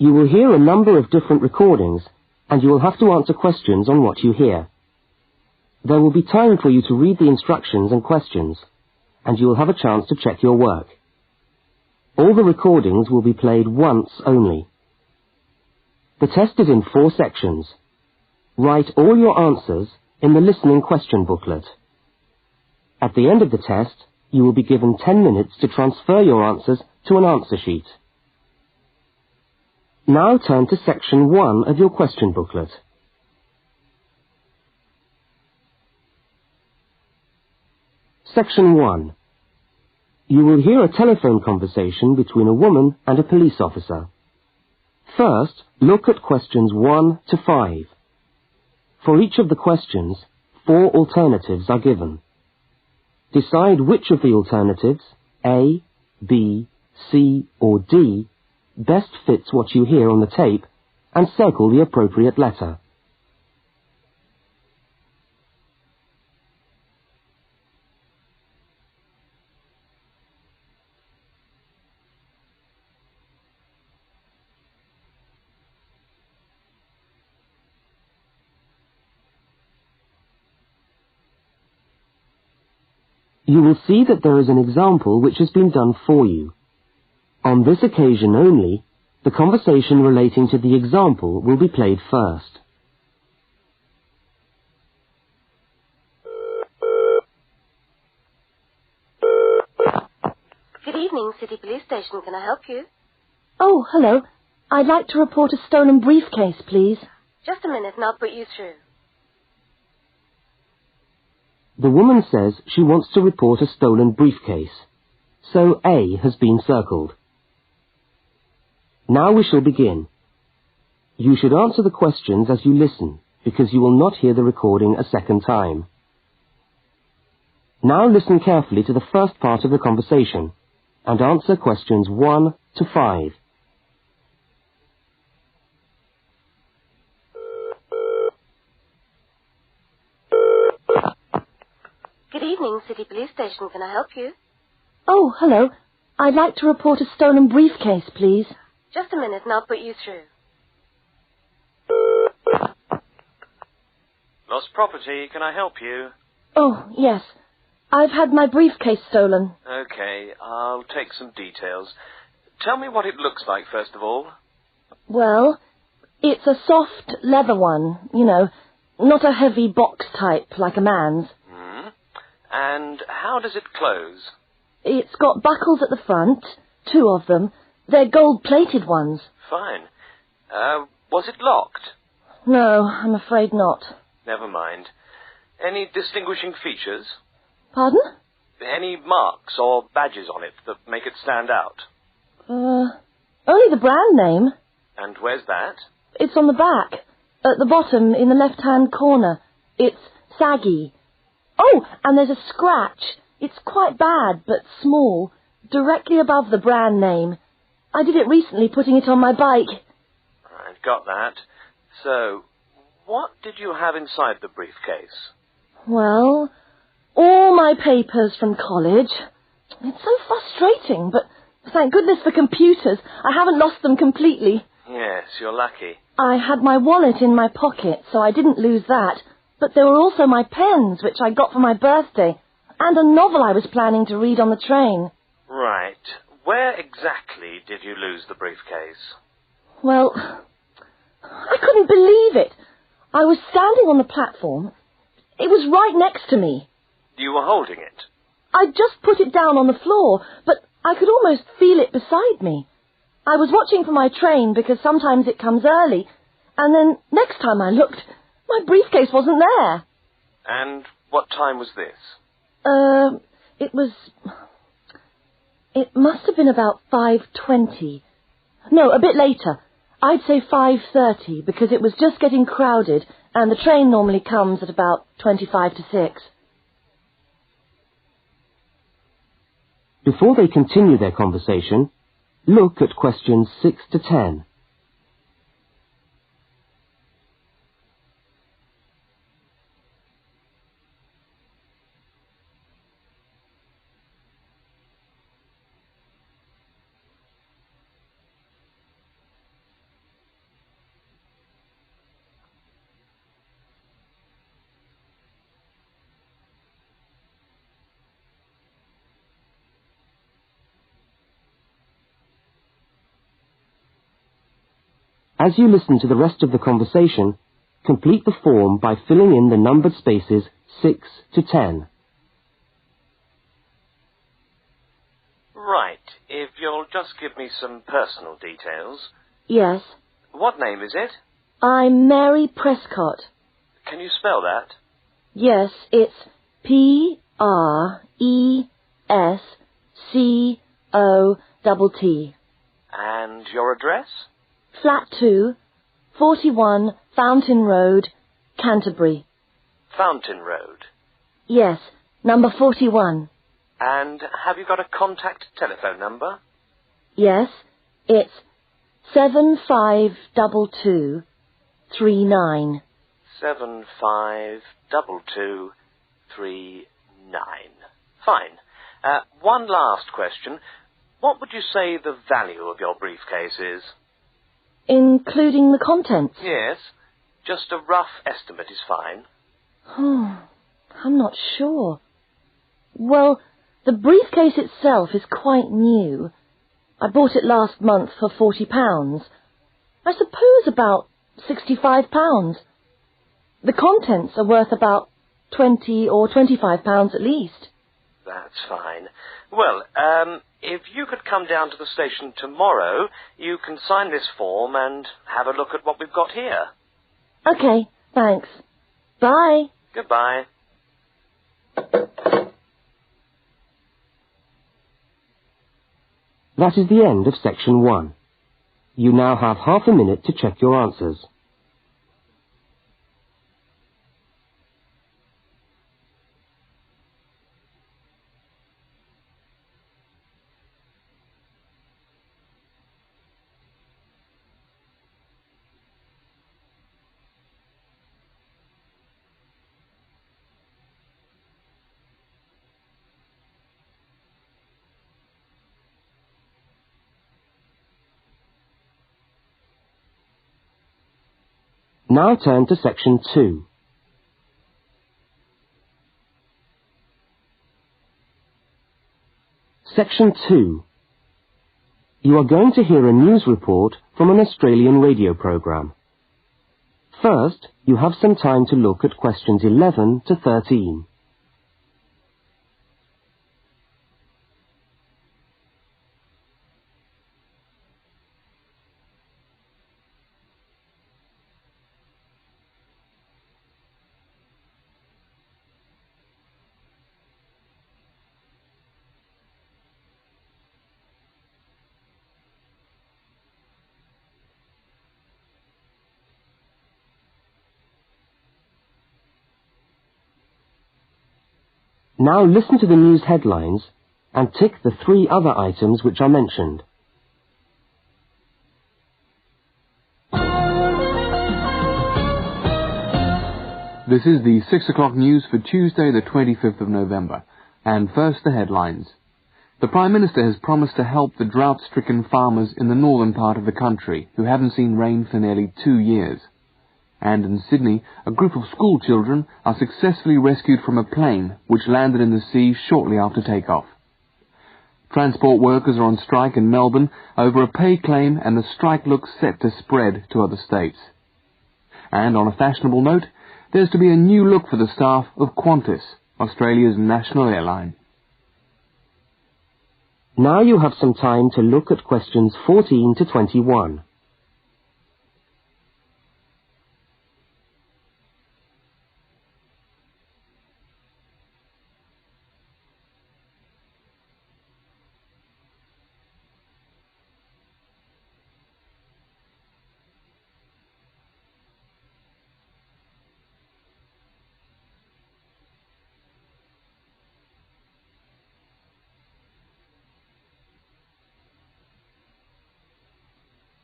You will hear a number of different recordings, and you will have to answer questions on what you hear. There will be time for you to read the instructions and questions, and you will have a chance to check your work. All the recordings will be played once only. The test is in 4 sections. Write all your answers in the listening question booklet. At the end of the test, you will be given 10 minutes to transfer your answers to an answer sheet. Now turn to section 1 of your question booklet. Section 1. You will hear a telephone conversation between a woman and a police officer. First, look at questions 1 to 5. For each of the questions, 4 alternatives are given. Decide which of the alternatives, A, B, C, or D, best fits what you hear on the tape, and circle the appropriate letter. You will see that there is an example which has been done for you. On this occasion only, the conversation relating to the example will be played first. Good evening, City Police Station. Can I help you? Oh, hello. I'd like to report a stolen briefcase, please. Just a minute and I'll put you through. The woman says she wants to report a stolen briefcase, so A has been circled. Now we shall begin. You should answer the questions as you listen, because you will not hear the recording a second time. Now listen carefully to the first part of the conversation, and answer questions 1 to 5. Good evening, City Police Station. Can I help you? Oh, hello. I'd like to report a stolen briefcase, please. Just a minute and I'll put you through. Lost property, can I help you? Oh, yes. I've had my briefcase stolen. Okay, I'll take some details. Tell me what it looks like, first of all. Well, it's a soft leather one, you know, not a heavy box type like a man's. And how does it close? It's got buckles at the front, 2 of them. They're gold-plated ones. Fine. Was it locked? No, I'm afraid not. Never mind. Any distinguishing features? Pardon? Any marks or badges on it that make it stand out? Only the brand name. And where's that? It's on the back, at the bottom in the left-hand corner. It's saggy. Oh, and there's a scratch. It's quite bad, but small, directly above the brand name. I did it recently, putting it on my bike. I've got that. So, what did you have inside the briefcase? Well, all my papers from college. It's so frustrating, but thank goodness for computers. I haven't lost them completely. Yes, you're lucky. I had my wallet in my pocket, so I didn't lose that. But there were also my pens, which I got for my birthday, and a novel I was planning to read on the train. Right. Where exactly did you lose the briefcase? Well, I couldn't believe it. I was standing on the platform. It was right next to me. You were holding it? I'd just put it down on the floor, but I could almost feel it beside me. I was watching for my train because sometimes it comes early, and then next time I looked, my briefcase wasn't there. And what time was this? It must have been about 5:20. No, a bit later. I'd say 5:30 because it was just getting crowded and the train normally comes at about 25 to 6. Before they continue their conversation, look at questions 6 to 10. As you listen to the rest of the conversation, complete the form by filling in the numbered spaces 6 to 10. Right, if you'll just give me some personal details. Yes. What name is it? I'm Mary Prescott. Can you spell that? Yes, it's Prescott. And your address? Flat 2, 41 Fountain Road, Canterbury. Fountain Road. Yes, number 41. And have you got a contact telephone number? Yes, it's 752239. 752239. Fine. One last question. What would you say the value of your briefcase is? Including the contents? Yes. Just a rough estimate is fine. Oh, I'm not sure. Well, the briefcase itself is quite new. I bought it last month for £40. I suppose about £65. The contents are worth about £20 or £25 at least. That's fine. Well, if you could come down to the station tomorrow, you can sign this form and have a look at what we've got here. Okay, thanks. Bye. Goodbye. That is the end of section 1. You now have half a minute to check your answers. Now turn to section 2. Section 2. You are going to hear a news report from an Australian radio program. First, you have some time to look at questions 11 to 13. Now listen to the news headlines and tick the 3 other items which are mentioned. This is the 6 o'clock news for Tuesday the 25th of November. And first the headlines. The Prime Minister has promised to help the drought-stricken farmers in the northern part of the country who haven't seen rain for nearly 2 years. And in Sydney, a group of school children are successfully rescued from a plane which landed in the sea shortly after takeoff. Transport workers are on strike in Melbourne over a pay claim, and the strike looks set to spread to other states. And on a fashionable note, there's to be a new look for the staff of Qantas, Australia's national airline. Now you have some time to look at questions 14 to 21.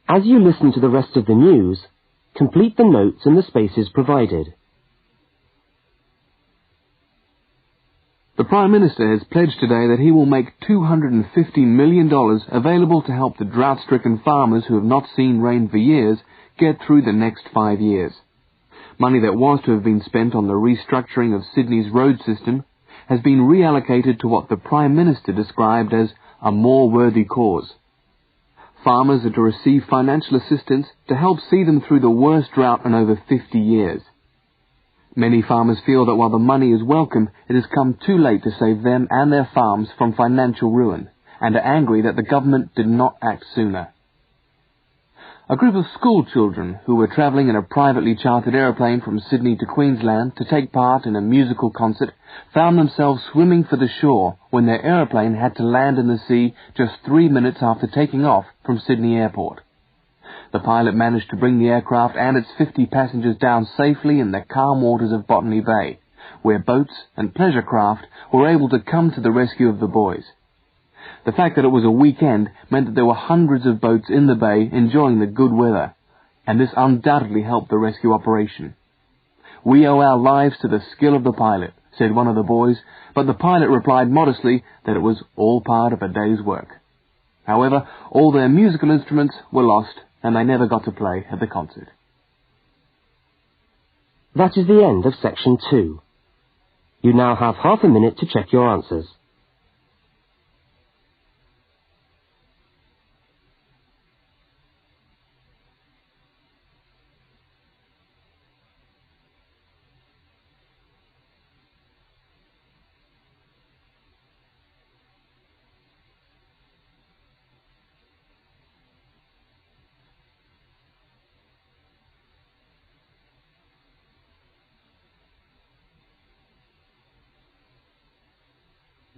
As you listen to the rest of the news, complete the notes in the spaces provided. The Prime Minister has pledged today that he will make $250 million available to help the drought-stricken farmers who have not seen rain for years get through the next 5 years. Money that was to have been spent on the restructuring of Sydney's road system has been reallocated to what the Prime Minister described as a more worthy cause. Farmers are to receive financial assistance to help see them through the worst drought in over 50 years. Many farmers feel that while the money is welcome, it has come too late to save them and their farms from financial ruin, and are angry that the government did not act sooner. A group of school children who were travelling in a privately chartered aeroplane from Sydney to Queensland to take part in a musical concert found themselves swimming for the shore when their aeroplane had to land in the sea just 3 minutes after taking off from Sydney Airport. The pilot managed to bring the aircraft and its 50 passengers down safely in the calm waters of Botany Bay, where boats and pleasure craft were able to come to the rescue of the boys. The fact that it was a weekend meant that there were hundreds of boats in the bay enjoying the good weather, and this undoubtedly helped the rescue operation. "We owe our lives to the skill of the pilot," said one of the boys, but the pilot replied modestly that it was all part of a day's work. However, all their musical instruments were lost, and they never got to play at the concert. That is the end of section 2. You now have half a minute to check your answers.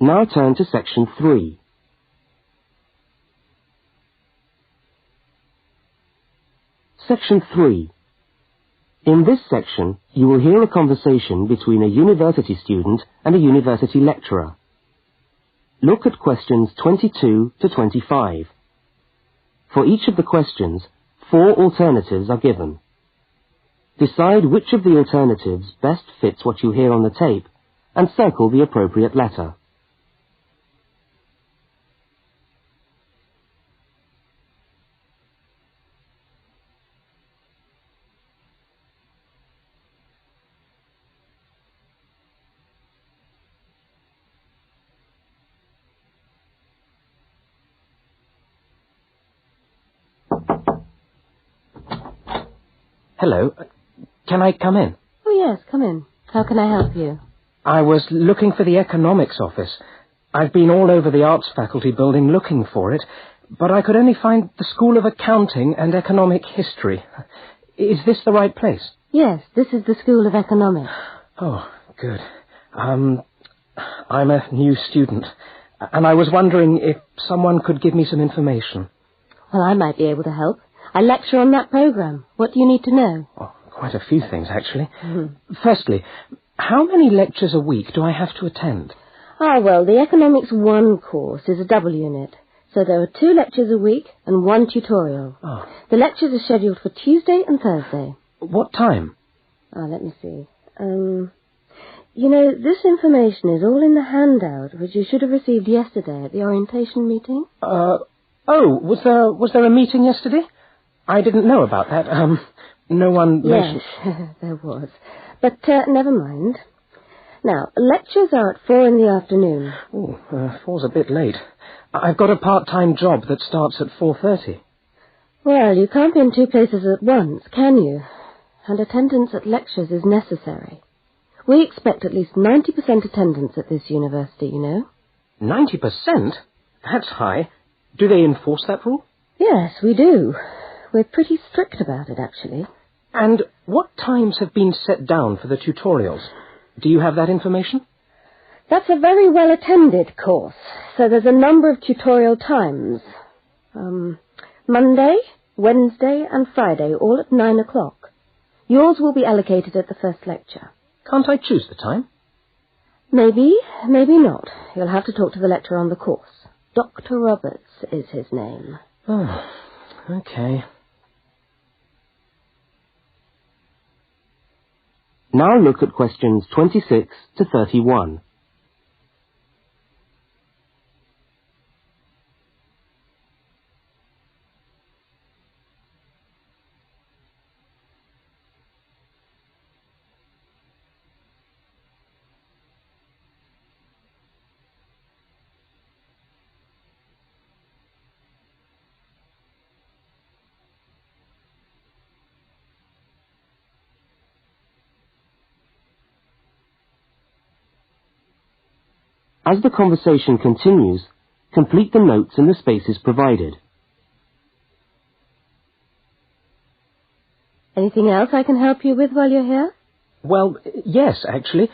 Now turn to section 3. Section 3. In this section, you will hear a conversation between a university student and a university lecturer. Look at questions 22 to 25. For each of the questions, 4 alternatives are given. Decide which of the alternatives best fits what you hear on the tape and circle the appropriate letter. Hello. Can I come in? Oh, yes, come in. How can I help you? I was looking for the economics office. I've been all over the arts faculty building looking for it, but I could only find the School of Accounting and Economic History. Is this the right place? Yes, this is the School of Economics. Oh, good. I'm a new student, and I was wondering if someone could give me some information. Well, I might be able to help. I lecture on that program. What do you need to know? Oh, quite a few things, actually. Firstly, how many lectures a week do I have to attend? Well, the Economics 1 course is a double unit. So there are 2 lectures a week and 1 tutorial. Oh. The lectures are scheduled for Tuesday and Thursday. What time? Let me see. This information is all in the handout, which you should have received yesterday at the orientation meeting. Was there a meeting yesterday? I didn't know about that. No one mentioned... Yes, there was. But never mind. Now, lectures are at 4 in the afternoon. Oh, 4's a bit late. I've got a part-time job that starts at 4:30. Well, you can't be in 2 places at once, can you? And attendance at lectures is necessary. We expect at least 90% attendance at this university, you know. 90%? That's high. Do they enforce that rule? Yes, we do. We're pretty strict about it, actually. And what times have been set down for the tutorials? Do you have that information? That's a very well-attended course, so there's a number of tutorial times. Monday, Wednesday, and Friday, all at 9 o'clock. Yours will be allocated at the first lecture. Can't I choose the time? Maybe, maybe not. You'll have to talk to the lecturer on the course. Dr. Roberts is his name. Oh, okay. Now look at questions 26 to 31. As the conversation continues, complete the notes in the spaces provided. Anything else I can help you with while you're here? Well, yes, actually.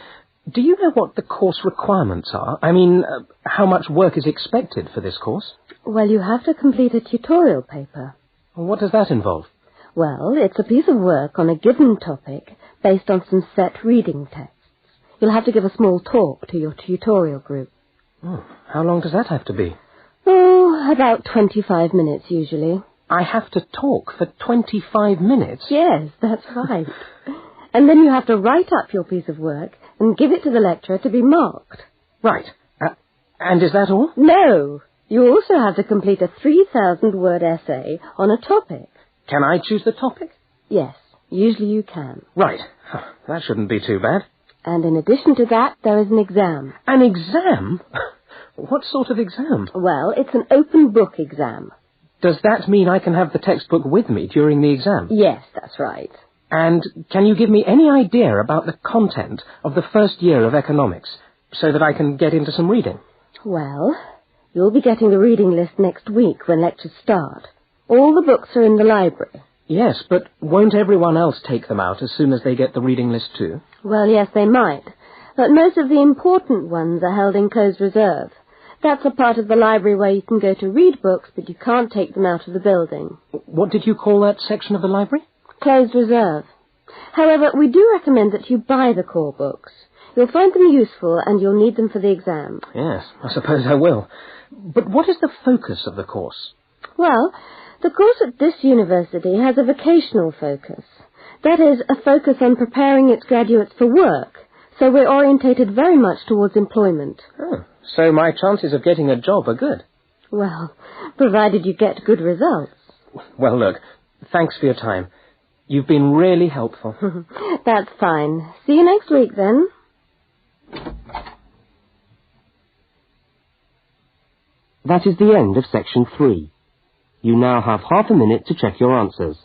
Do you know what the course requirements are? I mean, how much work is expected for this course? Well, you have to complete a tutorial paper. What does that involve? Well, it's a piece of work on a given topic based on some set reading texts. You'll have to give a small talk to your tutorial group. Oh, how long does that have to be? Oh, about 25 minutes usually. I have to talk for 25 minutes? Yes, that's right. And then you have to write up your piece of work and give it to the lecturer to be marked. Right. And is that all? No. You also have to complete a 3,000-word essay on a topic. Can I choose the topic? Yes, usually you can. Right. That shouldn't be too bad. And in addition to that, there is an exam. An exam? What sort of exam? Well, it's an open book exam. Does that mean I can have the textbook with me during the exam? Yes, that's right. And can you give me any idea about the content of the first year of economics, so that I can get into some reading? Well, you'll be getting the reading list next week when lectures start. All the books are in the library. Yes, but won't everyone else take them out as soon as they get the reading list too? Well, yes, they might. But most of the important ones are held in closed reserve. That's a part of the library where you can go to read books, but you can't take them out of the building. What did you call that section of the library? Closed reserve. However, we do recommend that you buy the core books. You'll find them useful and you'll need them for the exam. Yes, I suppose I will. But what is the focus of the course? Well, the course at this university has a vocational focus. That is, a focus on preparing its graduates for work. So we're orientated very much towards employment. Oh, so my chances of getting a job are good? Well, provided you get good results. Well, look, thanks for your time. You've been really helpful. That's fine. See you next week, then. That is the end of section 3. You now have half a minute to check your answers.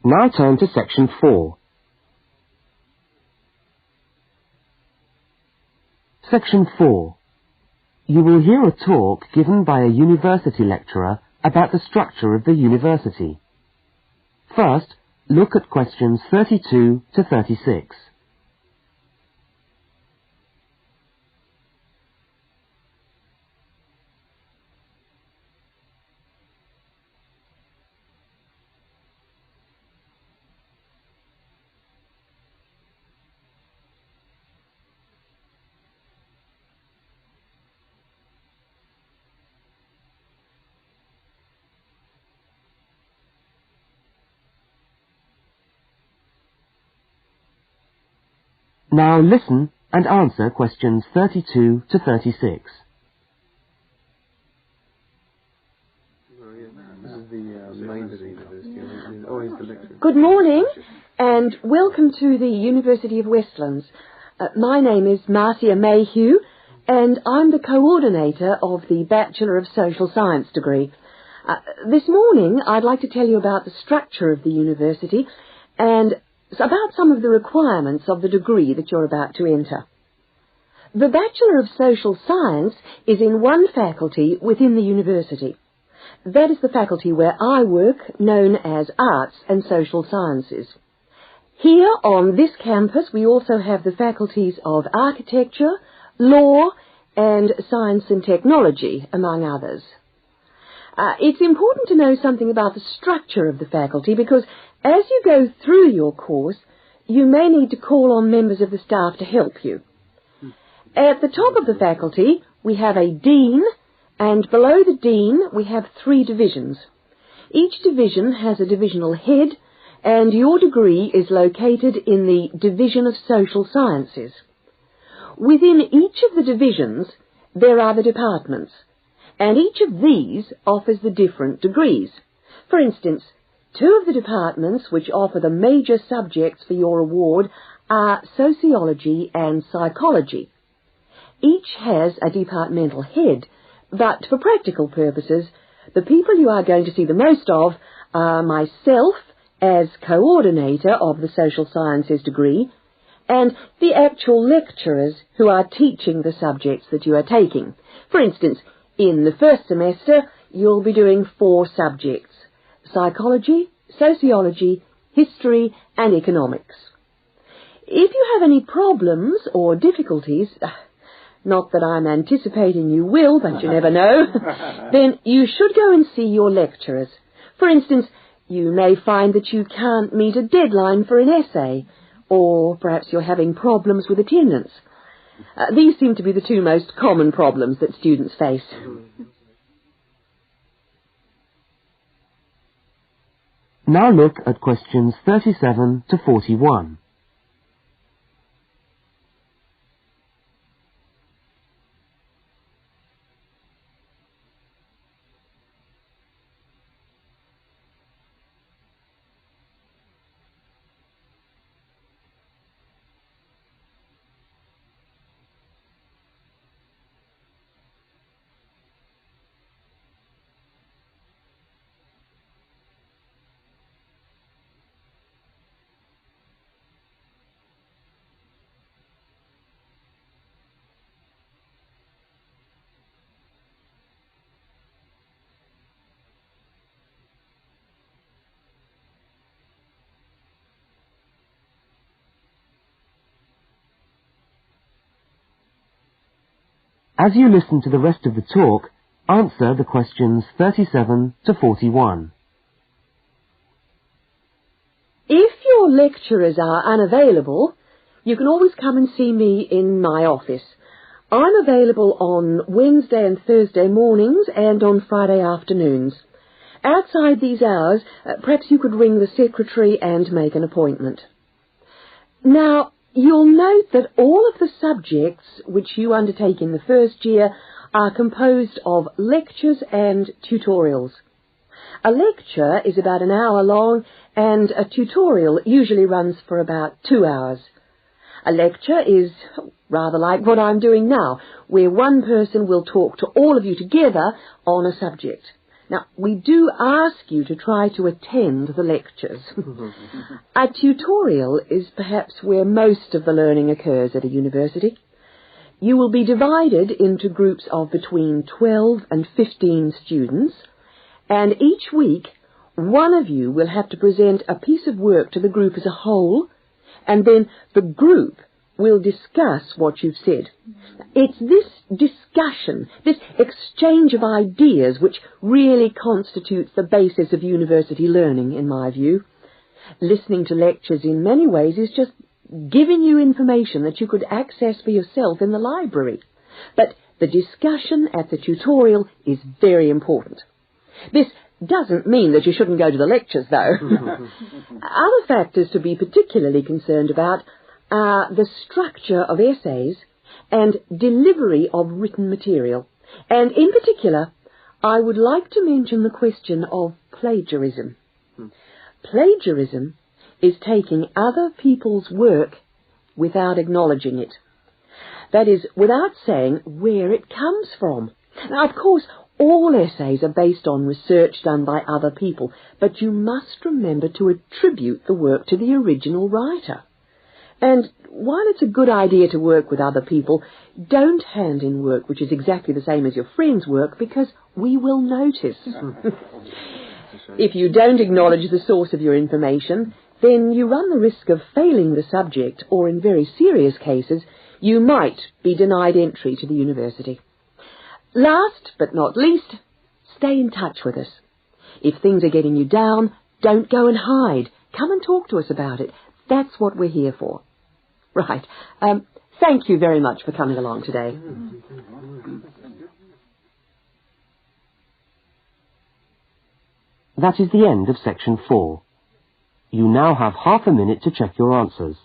Now turn to section 4. Section 4. You will hear a talk given by a university lecturer about the structure of the university. First, look at questions 32 to 36. Now listen and answer questions 32 to 36. Good morning and welcome to the University of Westlands. My name is Marcia Mayhew and I'm the coordinator of the Bachelor of Social Science degree. This morning I'd like to tell you about the structure of the university and about some of the requirements of the degree that you're about to enter. The Bachelor of Social Science is in one faculty within the university. That is the faculty where I work, known as Arts and Social Sciences. Here on this campus we also have the faculties of Architecture, Law and Science and Technology, among others. It's important to know something about the structure of the faculty because as you go through your course, you may need to call on members of the staff to help you. At the top of the faculty, we have a dean, and below the dean, we have 3 divisions. Each division has a divisional head, and your degree is located in the Division of Social Sciences. Within each of the divisions, there are the departments, and each of these offers the different degrees. For instance, two of the departments which offer the major subjects for your award are sociology and psychology. Each has a departmental head, but for practical purposes, the people you are going to see the most of are myself as coordinator of the social sciences degree, and the actual lecturers who are teaching the subjects that you are taking. For instance, in the first semester, you'll be doing 4 subjects: psychology, sociology, history, and economics. If you have any problems or difficulties, not that I'm anticipating you will, but you never know, then you should go and see your lecturers. For instance, you may find that you can't meet a deadline for an essay, or perhaps you're having problems with attendance. These seem to be the 2 most common problems that students face. Now look at questions 37 to 41. As you listen to the rest of the talk, answer the questions 37 to 41. If your lecturers are unavailable, you can always come and see me in my office. I'm available on Wednesday and Thursday mornings and on Friday afternoons. Outside these hours, perhaps you could ring the secretary and make an appointment. Now, you'll note that all of the subjects which you undertake in the first year are composed of lectures and tutorials. A lecture is about an hour long, and a tutorial usually runs for about 2 hours. A lecture is rather like what I'm doing now, where one person will talk to all of you together on a subject. Now, we do ask you to try to attend the lectures. A tutorial is perhaps where most of the learning occurs at a university. You will be divided into groups of between 12 and 15 students, and each week one of you will have to present a piece of work to the group as a whole, and then the group will discuss what you've said. It's this discussion, this exchange of ideas, which really constitutes the basis of university learning, in my view. Listening to lectures in many ways is just giving you information that you could access for yourself in the library. But the discussion at the tutorial is very important. This doesn't mean that you shouldn't go to the lectures, though. Other factors to be particularly concerned about are the structure of essays and delivery of written material. And in particular, I would like to mention the question of plagiarism. Plagiarism is taking other people's work without acknowledging it. That is, without saying where it comes from. Now, of course, all essays are based on research done by other people, but you must remember to attribute the work to the original writer. And while it's a good idea to work with other people, don't hand in work which is exactly the same as your friend's work, because we will notice. If you don't acknowledge the source of your information, then you run the risk of failing the subject, or in very serious cases, you might be denied entry to the university. Last but not least, stay in touch with us. If things are getting you down, don't go and hide. Come and talk to us about it. That's what we're here for. Right. Thank you very much for coming along today. That is the end of section 4. You now have half a minute to check your answers.